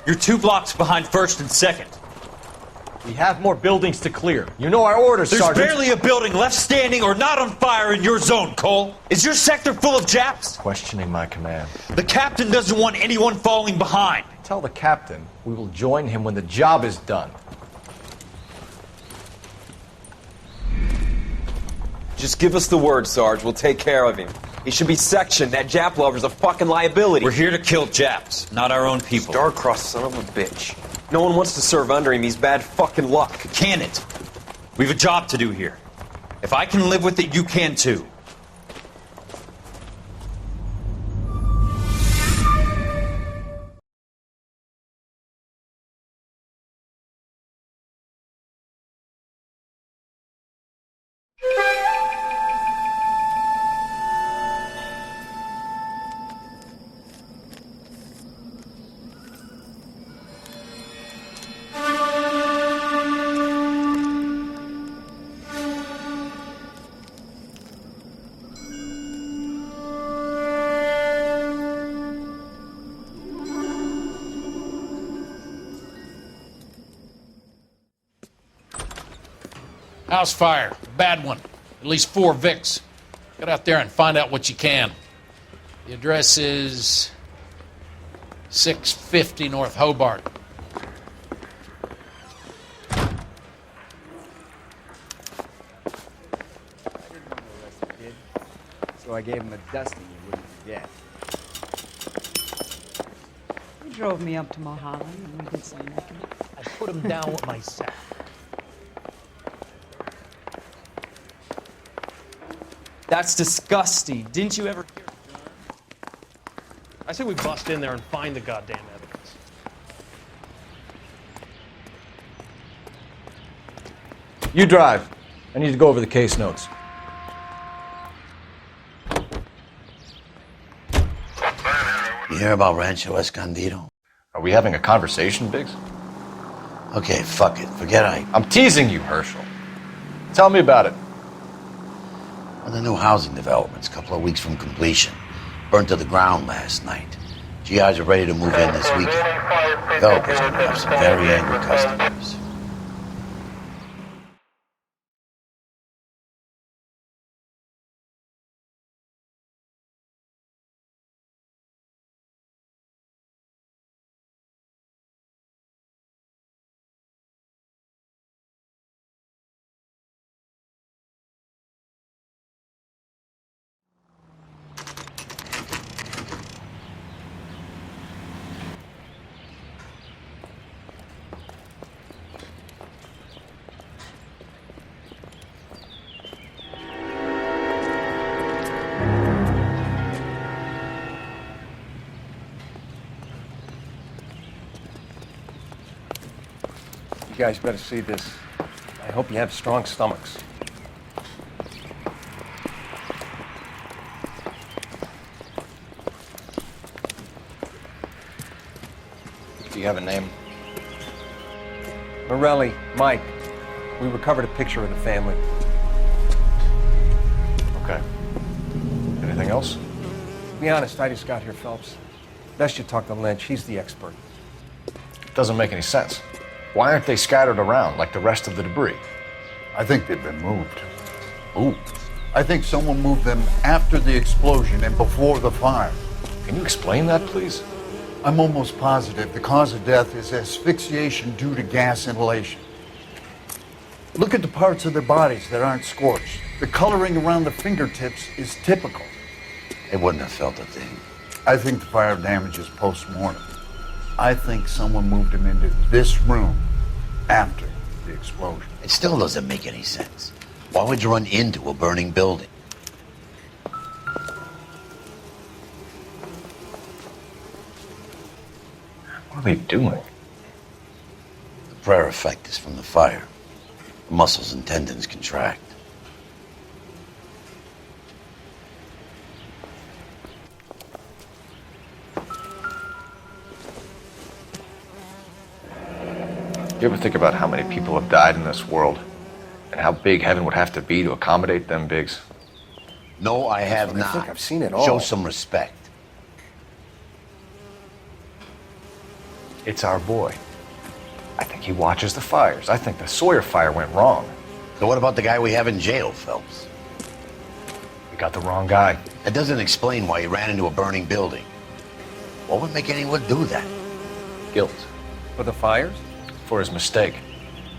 You're 2 blocks behind 1st and 2nd. We have more buildings to clear. You know our orders, There's Sergeant. barely a building left standing or not on fire in your zone, Cole. Is your sector full of Japs? Questioning my command. The captain doesn't want anyone falling behind. Tell the captain we will join him when the job is done. Just give us the word, Sarge. We'll take care of him. He should be sectioned. That Jap lover's a fucking liability. We're here to kill Japs, not our own people. Star-crossed son of a bitch. No one wants to serve under him. He's bad fucking luck. Can it? We've a job to do here. If I can live with it, you can too. House fire. A bad one. At least 4 Vicks. Get out there and find out what you can. The address is 650 North Hobart. So I gave him a dusting he wouldn't forget. He drove me up to Mulholland and we did some necking. I put him down with my sack. That's disgusting. Didn't you ever hear it, John? I say we bust in there and find the goddamn evidence. You drive. I need to go over the case notes. You hear about Rancho Escondido? Are we having a conversation, Biggs? Okay, fuck it. Forget I'm teasing you, Herschel. Tell me about it. Well, the new housing development's a couple of weeks from completion. Burnt to the ground last night. GIs are ready to move in this weekend. Developers gonna have some very angry customers. You guys better see this. I hope you have strong stomachs. Do you have a name? Morelli, Mike. We recovered a picture of the family. Okay. Anything else? To be honest, I just got here, Phelps. Best you talk to Lynch. He's the expert. Doesn't make any sense. Why aren't they scattered around like the rest of the debris? I think they've been moved. Moved? I think someone moved them after the explosion and before the fire. Can you explain that, please? I'm almost positive the cause of death is asphyxiation due to gas inhalation. Look at the parts of their bodies that aren't scorched. The coloring around the fingertips is typical. They wouldn't have felt a thing. I think the fire damage is post-mortem. I think someone moved him into this room after the explosion. It still doesn't make any sense. Why would you run into a burning building? What are they doing? The prayer effect is from the fire. The muscles and tendons contract. You ever think about how many people have died in this world? And how big heaven would have to be to accommodate them, Biggs? No, I have not. I think I've seen it all. Show some respect. It's our boy. I think he watches the fires. I think the Sawyer fire went wrong. So what about the guy we have in jail, Phelps? We got the wrong guy. That doesn't explain why he ran into a burning building. What would make anyone do that? Guilt. For the fires? For his mistake.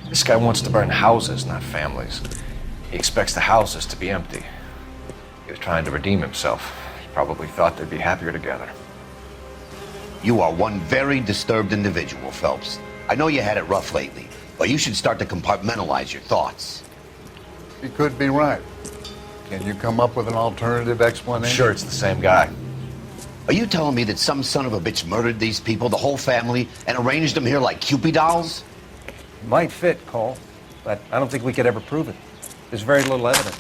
This guy wants to burn houses, not families. He expects the houses to be empty. He was trying to redeem himself. He probably thought they'd be happier together. You are one very disturbed individual, Phelps. I know you had it rough lately, but you should start to compartmentalize your thoughts. He could be right. Can you come up with an alternative I'm explanation? sure it's the same guy. Are you telling me that some son of a bitch murdered these people, the whole family, and arranged them here like Cupid dolls? It might fit, Cole, but I don't think we could ever prove it. There's very little evidence.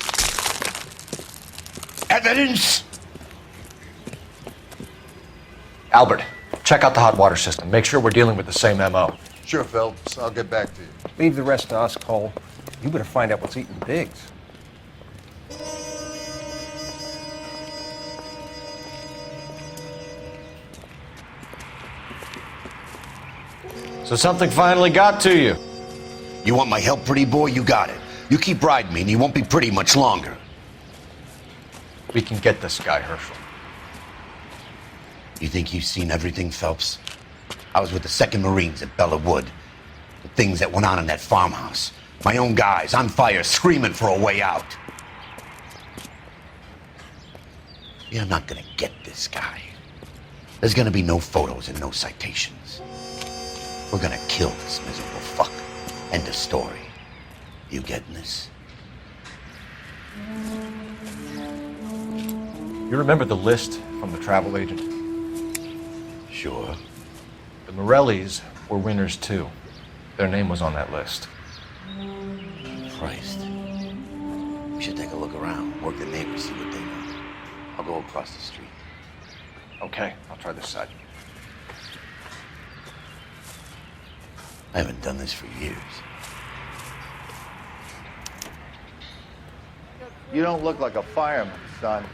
Evidence? Albert, check out the hot water system. Make sure we're dealing with the same MO. Sure, Phelps. I'll get back to you. Leave the rest to us, Cole. You better find out what's eating Biggs. So something finally got to you. You want my help, pretty boy? You got it. You keep riding me and you won't be pretty much longer. We can get this guy, Herschel. You think you've seen everything, Phelps? I was with the 2nd Marines at Bella Wood. The things that went on in that farmhouse. My own guys on fire, screaming for a way out. You're not gonna get this guy. There's gonna be no photos and no citations. We're gonna kill this miserable fuck. End of story. You getting this? You remember the list from the travel agent? Sure. The Morellis were winners too. Their name was on that list. Christ. We should take a look around, work the neighbors, see what they know. I'll go across the street. Okay, I'll try this side. I haven't done this for years. You don't look like a fireman, son.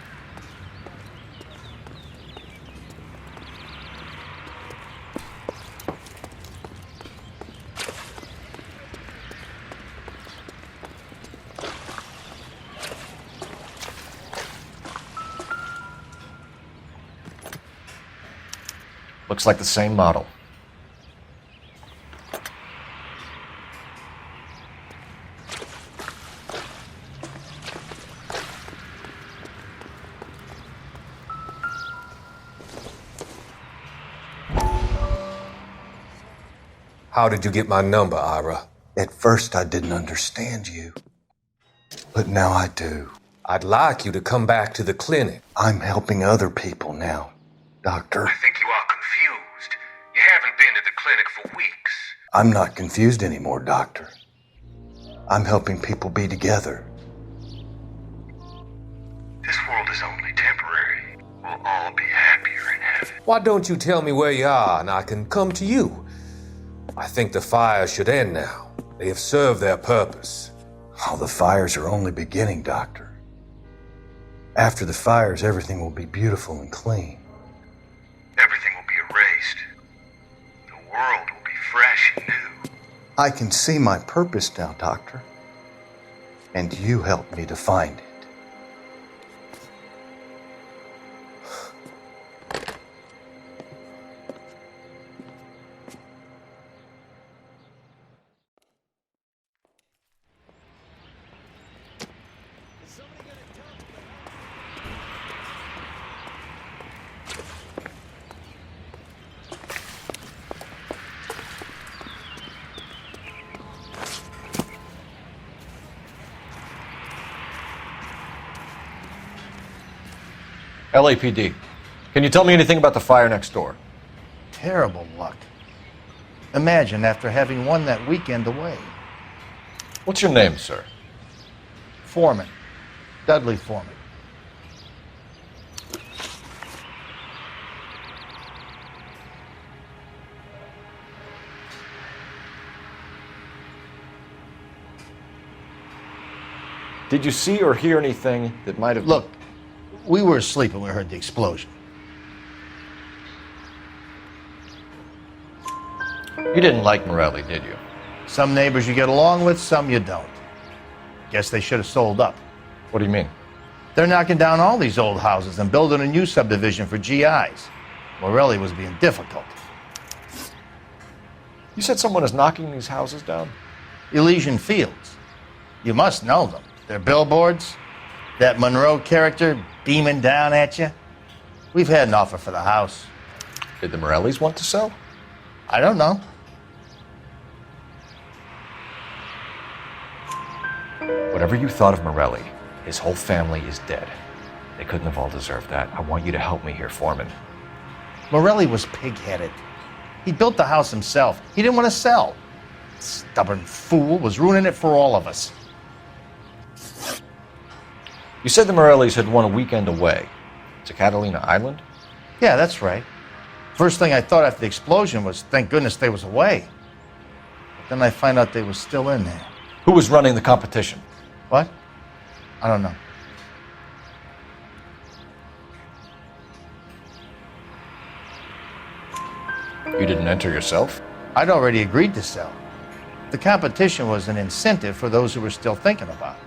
Looks like the same model. How did you get my number, Ira? At first I didn't understand you, but now I do. I'd like you to come back to the clinic. I'm helping other people now, Doctor. I think you are confused. You haven't been to the clinic for weeks. I'm not confused anymore, Doctor. I'm helping people be together. This world is only temporary. We'll all be happier in heaven. Why don't you tell me where you are and I can come to you? I think the fires should end now. They have served their purpose. Oh, the fires are only beginning, Doctor. After the fires, everything will be beautiful and clean. Everything will be erased. The world will be fresh and new. I can see my purpose now, Doctor. And you helped me to find it. LAPD. Can you tell me anything about the fire next door? Terrible luck. Imagine after having won that weekend away. What's your name, sir? Foreman. Dudley Foreman. Did you see or hear anything that might have... Look, we were asleep when we heard the explosion. You didn't like Morelli, did you? Some neighbors you get along with, some you don't. Guess they should have sold up. What do you mean? They're knocking down all these old houses and building a new subdivision for GIs. Morelli was being difficult. You said someone is knocking these houses down? Elysian Fields. You must know them. They're billboards. That Monroe character beaming down at you. We've had an offer for the house. Did the Morellis want to sell? I don't know. Whatever you thought of Morelli, his whole family is dead. They couldn't have all deserved that. I want you to help me here, Foreman. Morelli was pig-headed. He built the house himself. He didn't want to sell. Stubborn fool was ruining it for all of us. You said the Morellis had won a weekend away to Catalina Island? Yeah, that's right. First thing I thought after the explosion was, thank goodness they was away. But then I find out they was still in there. Who was running the competition? What? I don't know. You didn't enter yourself? I'd already agreed to sell. The competition was an incentive for those who were still thinking about it.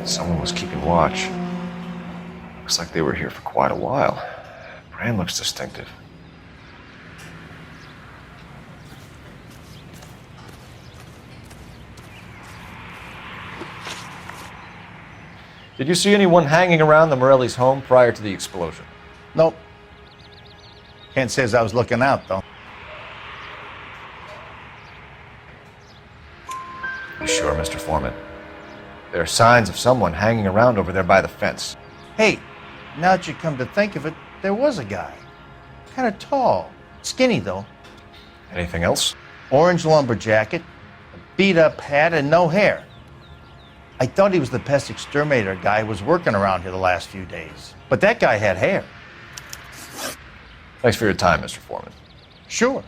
Someone was keeping watch. Looks like they were here for quite a while. Brand looks distinctive. Did you see anyone hanging around the Morellis' home prior to the explosion? Nope. Can't say as I was looking out, though. You sure, Mr. Foreman? There are signs of someone hanging around over there by the fence. Hey, now that you come to think of it, there was a guy. Kind of tall. Skinny, though. Anything else? Orange lumber jacket, a beat-up hat, and no hair. I thought he was the pest exterminator guy who was working around here the last few days. But that guy had hair. Thanks for your time, Mr. Foreman. Sure.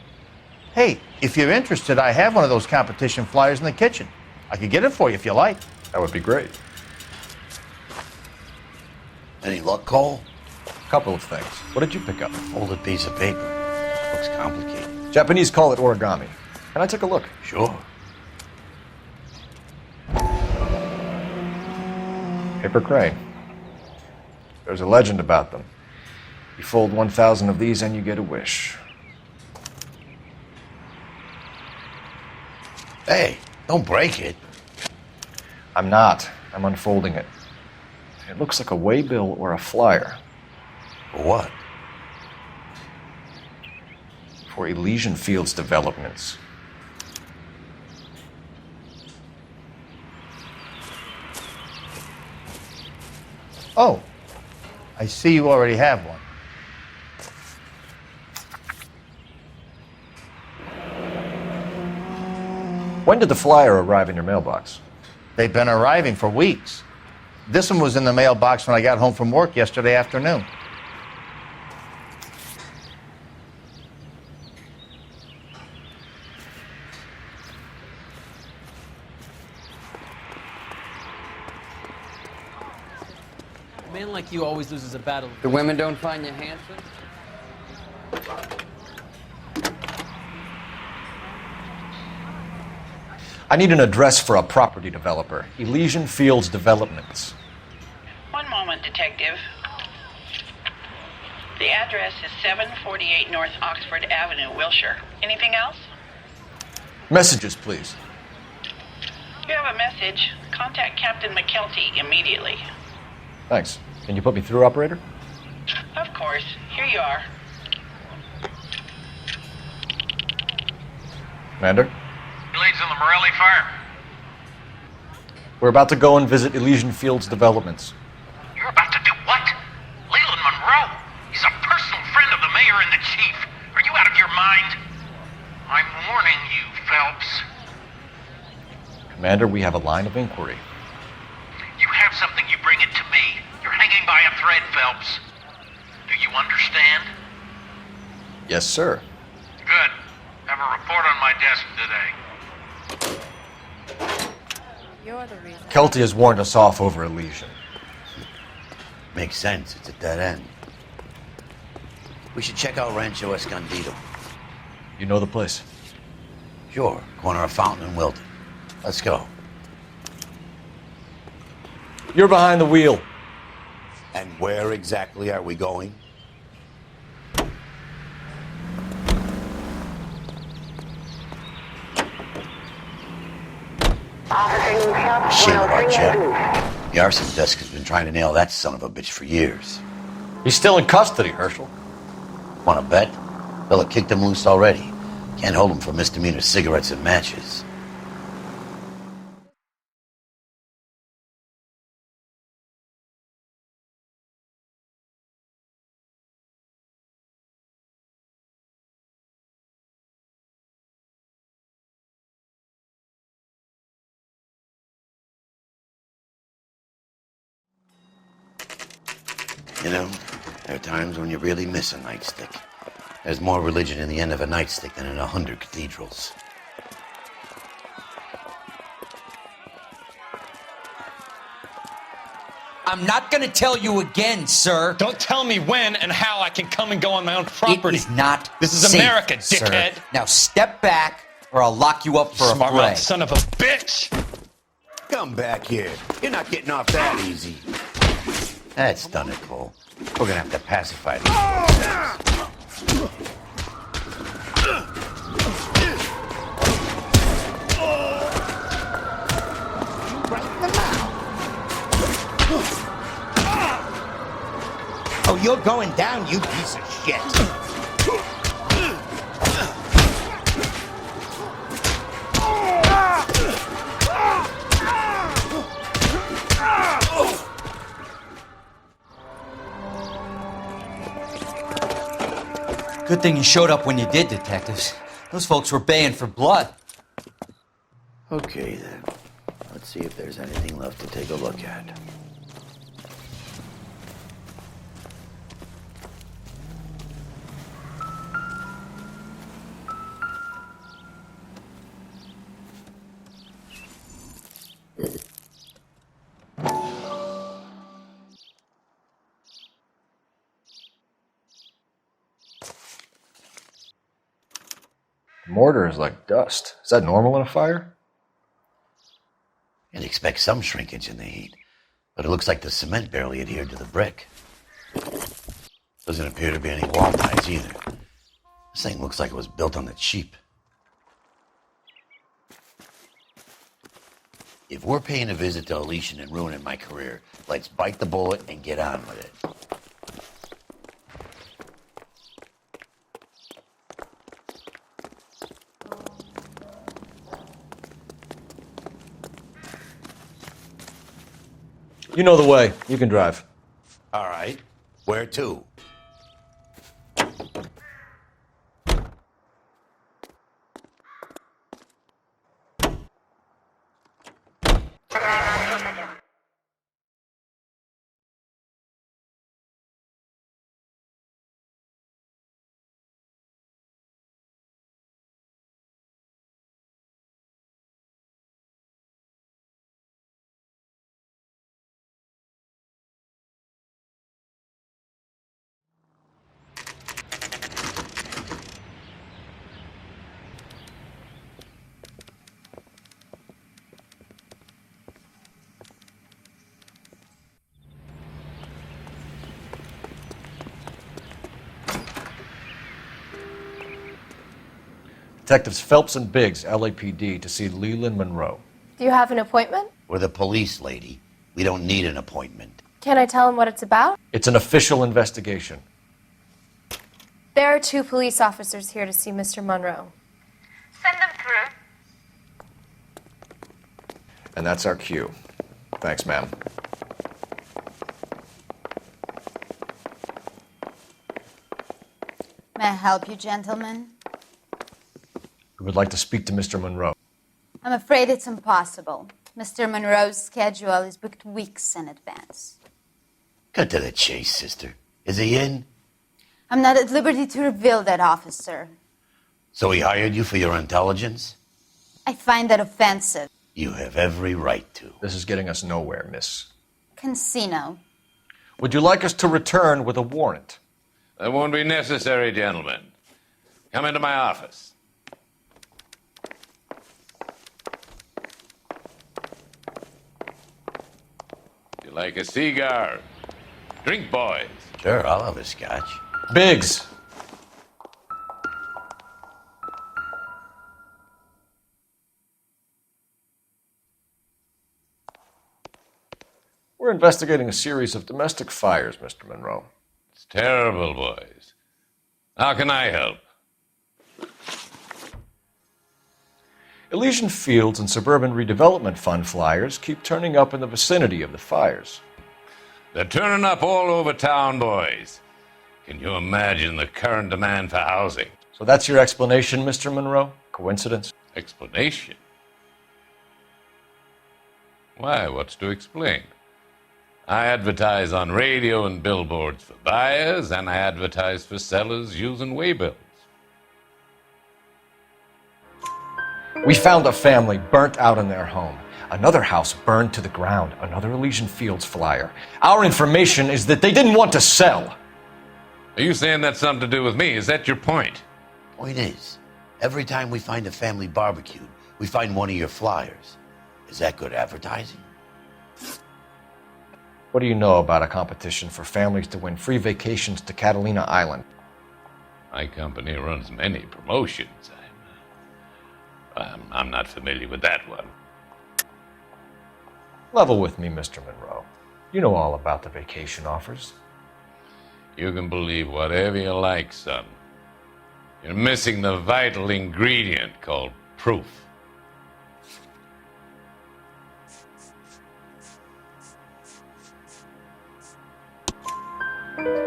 Hey, if you're interested, I have one of those competition flyers in the kitchen. I could get it for you if you like. That would be great. Any luck, Cole? A couple of things. What did you pick up? Folded piece of paper. Looks complicated. Japanese call it origami. Can I take a look? Sure. Paper crane. There's a legend about them. You fold 1,000 of these and you get a wish. Hey, don't break it. I'm not. I'm unfolding it. It looks like a waybill or a flyer. For what? For Elysian Fields developments. Oh, I see you already have one. When did the flyer arrive in your mailbox? They've been arriving for weeks. This one was in the mailbox when I got home from work yesterday afternoon. man like you always loses a battle. The women don't find you handsome? I need an address for a property developer. Elysian Fields Developments. One moment, Detective. The address is 748 North Oxford Avenue, Wilshire. Anything else? Messages, please. You have a message. Contact Captain McKelty immediately. Thanks. Can you put me through, operator? Of course. Here you are. Commander? Leads on the Morelli fire. We're about to go and visit Elysian Fields Developments. You're about to do what? Leland Monroe. He's a personal friend of the mayor and the chief. Are you out of your mind? I'm warning you, Phelps. Commander, we have a line of inquiry. You have something, you bring it to me. You're hanging by a thread, Phelps. Do you understand? Yes, sir. Good. Have a report on my desk today. You're the reason. Kelty has warned us off over Elysian. Makes sense. It's a dead end. We should check out Rancho Escondido. You know the place? Sure. Corner of Fountain and Wilton. Let's go. You're behind the wheel. And where exactly are we going? Shame about Jeff. The arson desk has been trying to nail that son of a bitch for years. He's still in custody, Herschel. Want to bet? Fella kicked him loose already. Can't hold him for misdemeanor cigarettes and matches. You know, there are times when you really miss a nightstick. There's more religion in the end of a nightstick than in 100 cathedrals. I'm not gonna tell you again, sir. Don't tell me when and how I can come and go on my own property. It is not This is safe, America, sir. dickhead. Now step back, or I'll lock you up for a Smart fray. mouth son of a bitch! Come back here. You're not getting off that easy. That's done it, Cole. We're gonna have to pacify these boys. Oh, you're going down, you piece of shit. Good thing you showed up when you did, detectives. Those folks were baying for blood. Okay, then. Let's see if there's anything left to take a look at. Mortar is like dust. Is that normal in a fire? You'd expect some shrinkage in the heat, but it looks like the cement barely adhered to the brick. Doesn't appear to be any wall ties either. This thing looks like it was built on the cheap. If we're paying a visit to Elysian and ruining my career, let's bite the bullet and get on with it. You know the way. You can drive. All right. Where to? Detectives Phelps and Biggs, LAPD, to see Leland Monroe. Do you have an appointment? We're the police, lady. We don't need an appointment. Can I tell him what it's about? It's an official investigation. There are 2 police officers here to see Mr. Monroe. Send them through. And that's our cue. Thanks, ma'am. May I help you, gentlemen? We would like to speak to Mr. Monroe. I'm afraid it's impossible. Mr. Monroe's schedule is booked weeks in advance. Cut to the chase, sister. Is he in? I'm not at liberty to reveal that, officer. So he hired you for your intelligence? I find that offensive. You have every right to. This is getting us nowhere, miss. Casino. Would you like us to return with a warrant? That won't be necessary, gentlemen. Come into my office. You like a cigar? Drink, boys. Sure, I'll have a scotch. Biggs! We're investigating a series of domestic fires, Mr. Monroe. It's terrible, boys. How can I help? Elysian Fields and Suburban Redevelopment Fund flyers keep turning up in the vicinity of the fires. They're turning up all over town, boys. Can you imagine the current demand for housing? So that's your explanation, Mr. Monroe? Coincidence? Explanation? Why, what's to explain? I advertise on radio and billboards for buyers, and I advertise for sellers using waybills. We found a family burnt out in their home. Another house burned to the ground. Another Elysian Fields flyer. Our information is that they didn't want to sell. Are you saying that's something to do with me? Is that your point? Point is, every time we find a family barbecued, we find one of your flyers. Is that good advertising? What do you know about a competition for families to win free vacations to Catalina Island? My company runs many promotions. I'm not familiar with that one. Level with me, Mr. Monroe. You know all about the vacation offers. You can believe whatever you like, son. You're missing the vital ingredient called proof.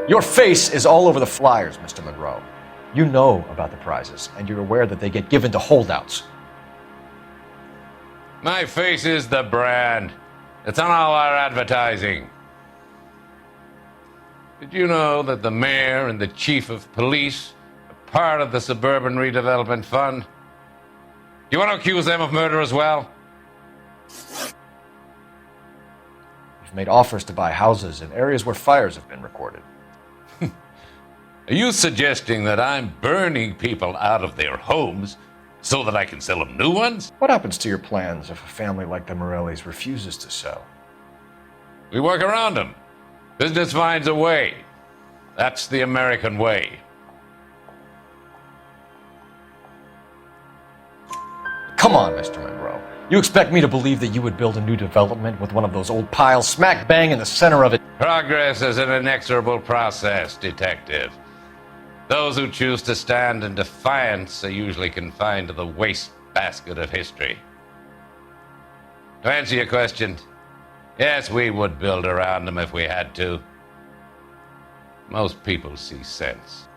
Your face is all over the flyers, Mr. Monroe. You know about the prizes, and you're aware that they get given to holdouts. My face is the brand. It's on all our advertising. Did you know that the mayor and the chief of police are part of the Suburban Redevelopment Fund? You want to accuse them of murder as well? We've made offers to buy houses in areas where fires have been recorded. Are you suggesting that I'm burning people out of their homes so that I can sell them new ones? What happens to your plans if a family like the Morellis refuses to sell? We work around them. Business finds a way. That's the American way. Come on, Mr. Monroe. You expect me to believe that you would build a new development with one of those old piles smack bang in the center of it? Progress is an inexorable process, detective. Those who choose to stand in defiance are usually confined to the wastebasket of history. To answer your question, yes, we would build around them if we had to. Most people see sense.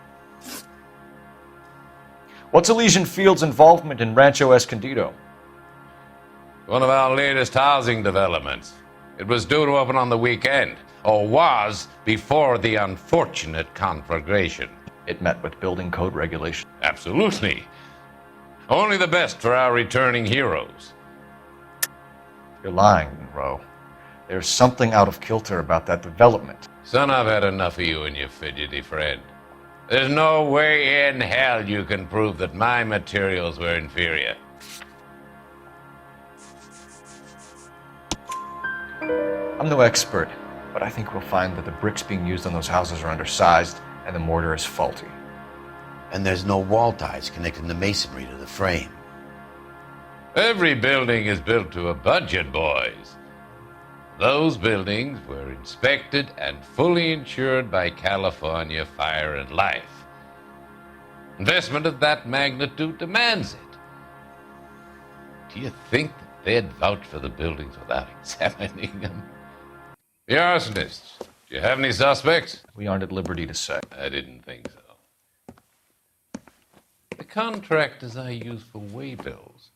What's Elysian Fields' involvement in Rancho Escondido? One of our latest housing developments. It was due to open on the weekend, or was before the unfortunate conflagration. It met with building code regulations. Absolutely. Only the best for our returning heroes. You're lying, Monroe. There's something out of kilter about that development. Son, I've had enough of you and your fidgety friend. There's no way in hell you can prove that my materials were inferior. I'm no expert, but I think we'll find that the bricks being used on those houses are undersized and the mortar is faulty. And there's no wall ties connecting the masonry to the frame. Every building is built to a budget, boys. Those buildings were inspected and fully insured by California Fire and Life. Investment of that magnitude demands it. Do you think that they'd vouch for the buildings without examining them? The arsonists, do you have any suspects? We aren't at liberty to say. I didn't think so. The contractors I use for waybills,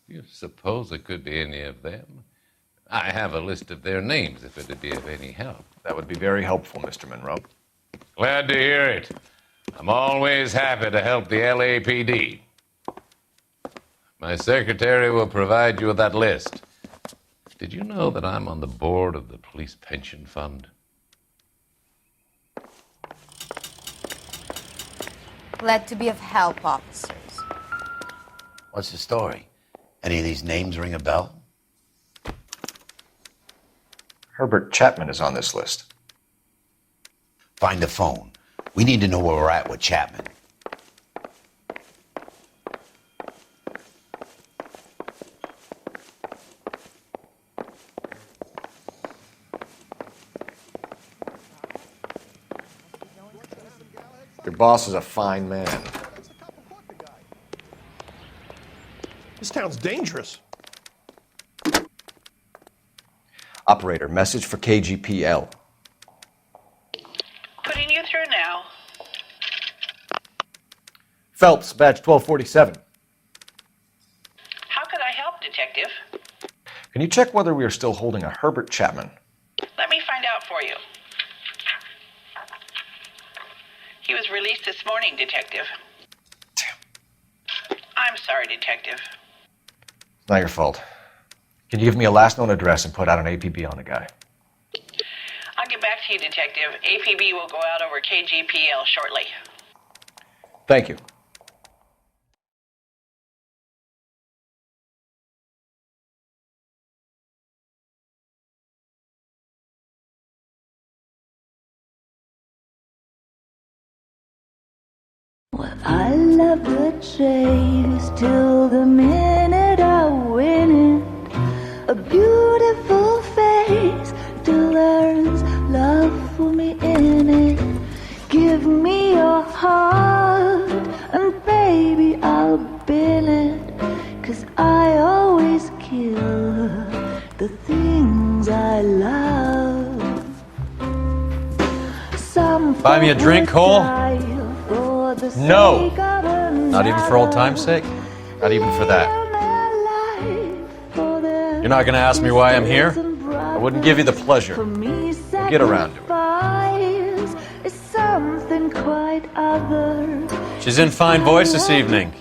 do you suppose it could be any of them? I have a list of their names if it'd be of any help. That would be very helpful, Mr. Monroe. Glad to hear it. I'm always happy to help the LAPD. My secretary will provide you with that list. Did you know that I'm on the board of the police pension fund? Glad to be of help, officers. What's the story? Any of these names ring a bell? Herbert Chapman is on this list. Find the phone. We need to know where we're at with Chapman. Your boss is a fine man. This town's dangerous. Operator, message for KGPL. Putting you through now. Phelps, badge 1247. How could I help, Detective? Can you check whether we are still holding a Herbert Chapman? Let me find out for you. He was released this morning, Detective. Damn. I'm sorry, Detective. It's not your fault. Can you give me a last known address and put out an APB on the guy? I'll get back to you, Detective. APB will go out over KGPL shortly. Thank you. Well, I love the chase till the minute I win it. A beautiful face till there's love for me in it. Give me your heart and baby I'll bill it. 'Cause I always kill the things I love. Some Buy me a drink, Cole? No. Not even for old time's sake? Not even for that. You're not going to ask me why I'm here? I wouldn't give you the pleasure. We'll get around to it. She's in fine voice this evening.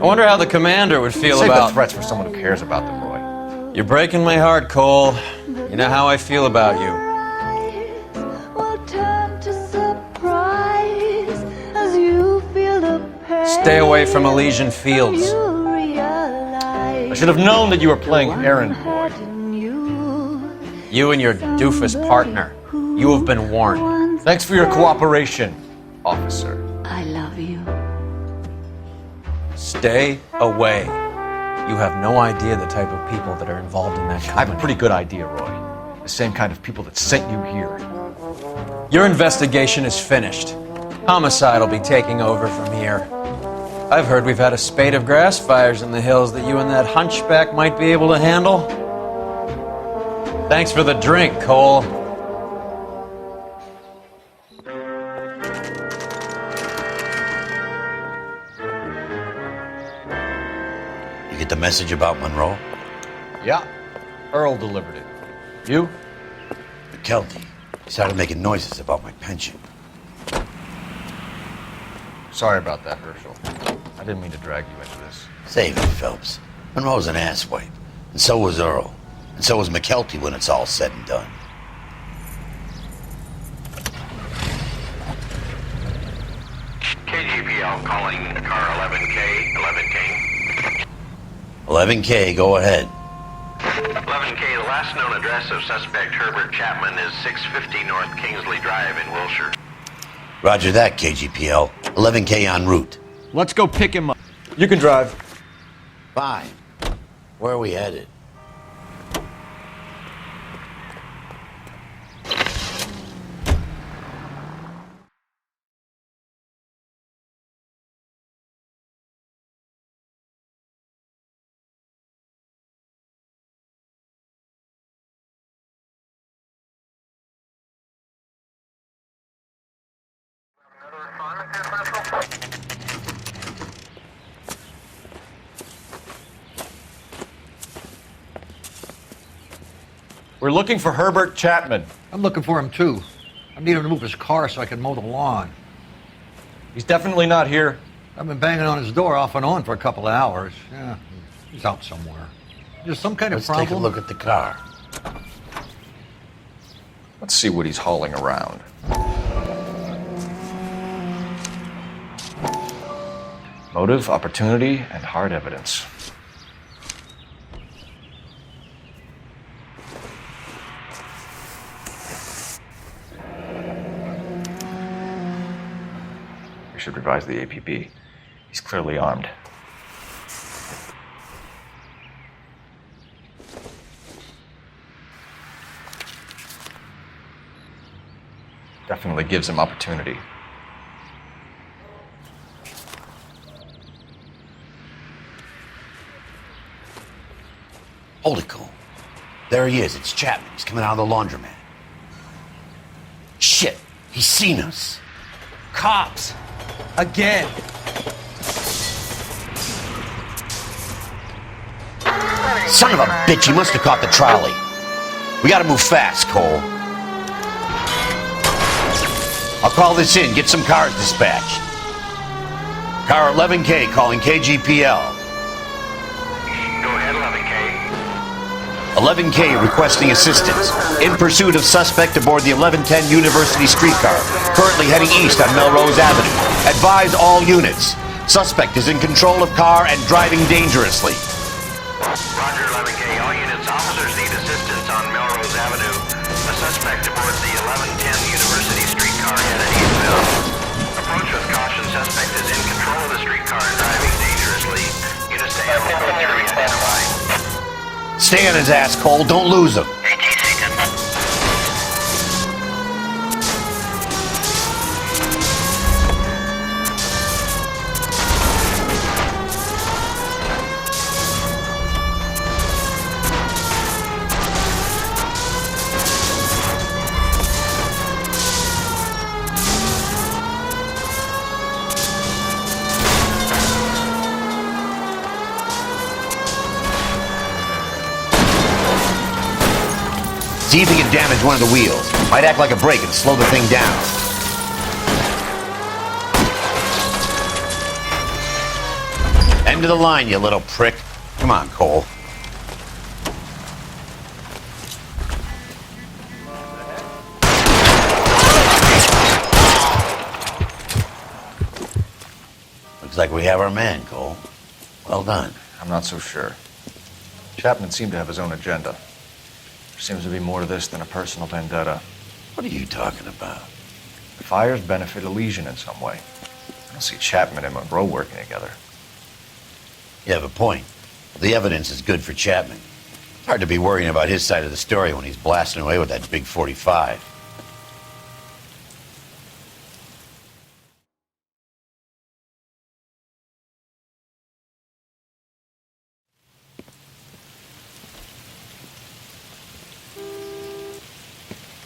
I wonder how the commander would feel Save about... the threats for someone who cares about them, Roy. You're breaking my heart, Cole. You know how I feel about you. Stay away from Elysian Fields. I should have known that you were playing errand boy. You and your doofus partner. You have been warned. Thanks for your cooperation, officer. I love you. Stay away. You have no idea the type of people that are involved in that company. I have a pretty good idea, Roy. The same kind of people that sent you here. Your investigation is finished. Homicide will be taking over from here. I've heard we've had a spate of grass fires in the hills that you and that hunchback might be able to handle. Thanks for the drink, Cole. You get the message about Monroe? Yeah. Earl delivered it. You? McKelty. He started making noises about my pension. Sorry about that, Herschel. I didn't mean to drag you into this. Save it, Phelps. Monroe's an asswipe. And so was Earl. And so was McKelty when it's all said and done. KGPL calling car 11K, 11K. 11K, go ahead. 11K, the last known address of suspect Herbert Chapman is 650 North Kingsley Drive in Wilshire. Roger that, KGPL. 11K en route. Let's go pick him up. You can drive. Fine. Where are we headed? We're looking for Herbert Chapman. I'm looking for him too. I need him to move his car so I can mow the lawn. He's definitely not here. I've been banging on his door off and on for a couple of hours. Yeah, he's out somewhere. There's some kind of problem. Let's take a look at the car. Let's see what he's hauling around. Motive, opportunity, and hard evidence. We should revise the APB. He's clearly armed. Definitely gives him opportunity. Hold it, Cole. There he is. It's Chapman. He's coming out of the laundromat. Shit. He's seen us. Cops. Again. Son of a bitch. He must have caught the trolley. We gotta move fast, Cole. I'll call this in. Get some cars dispatched. Car 11K calling KGPL. 11K requesting assistance. In pursuit of suspect aboard the 1110 University streetcar, currently heading east on Melrose Avenue. Advise all units. Suspect is in control of car and driving dangerously. Roger, 11K. All units, officers need assistance on Melrose Avenue. The suspect aboard the 1110 University streetcar headed eastbound. Approach with caution. Suspect is in control of the streetcar and driving dangerously. Units to ammo code 3 identified. Stay on his ass, Cole. Don't lose him. See if he can damage one of the wheels. Might act like a brake and slow the thing down. End of the line, you little prick. Come on, Cole. Looks like we have our man, Cole. Well done. I'm not so sure. Chapman seemed to have his own agenda. There seems to be more to this than a personal vendetta. What are you talking about? The fires benefit Elysian in some way. I don't see Chapman and Monroe working together. You have a point. The evidence is good for Chapman. It's hard to be worrying about his side of the story when he's blasting away with that big 45.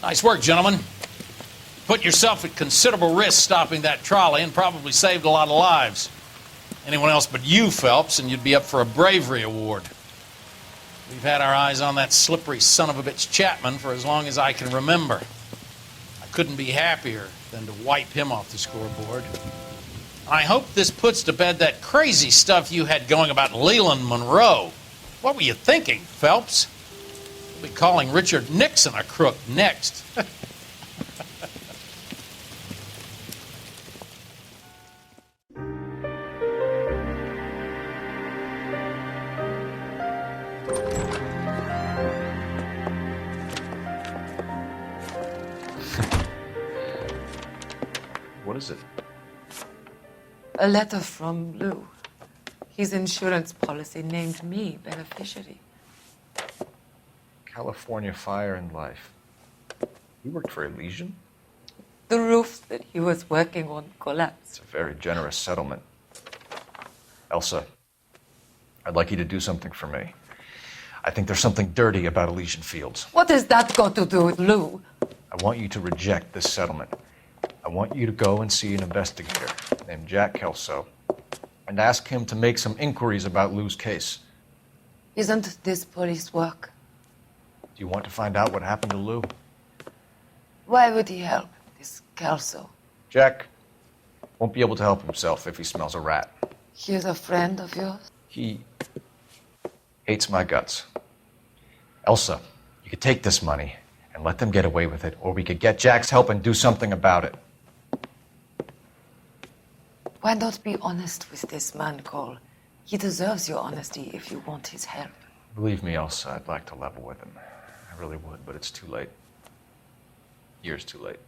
Nice work, gentlemen. Put yourself at considerable risk stopping that trolley and probably saved a lot of lives. Anyone else but you, Phelps, and you'd be up for a bravery award. We've had our eyes on that slippery son of a bitch Chapman for as long as I can remember. I couldn't be happier than to wipe him off the scoreboard. I hope this puts to bed that crazy stuff you had going about Leland Monroe. What were you thinking, Phelps? We'll be calling Richard Nixon a crook next. What is it? A letter from Lou. His insurance policy named me beneficiary. California Fire and Life. You worked for Elysian? The roofs that he was working on collapsed. It's a very generous settlement. Elsa, I'd like you to do something for me. I think there's something dirty about Elysian Fields. What has that got to do with Lou? I want you to reject this settlement. I want you to go and see an investigator named Jack Kelso and ask him to make some inquiries about Lou's case. Isn't this police work? Do you want to find out what happened to Lou? Why would he help this Kelso? Jack won't be able to help himself if he smells a rat. He is a friend of yours? He hates my guts. Elsa, you could take this money and let them get away with it, or we could get Jack's help and do something about it. Why not be honest with this man, Cole? He deserves your honesty if you want his help. Believe me, Elsa, I'd like to level with him. I really would, but it's too late. Years too late.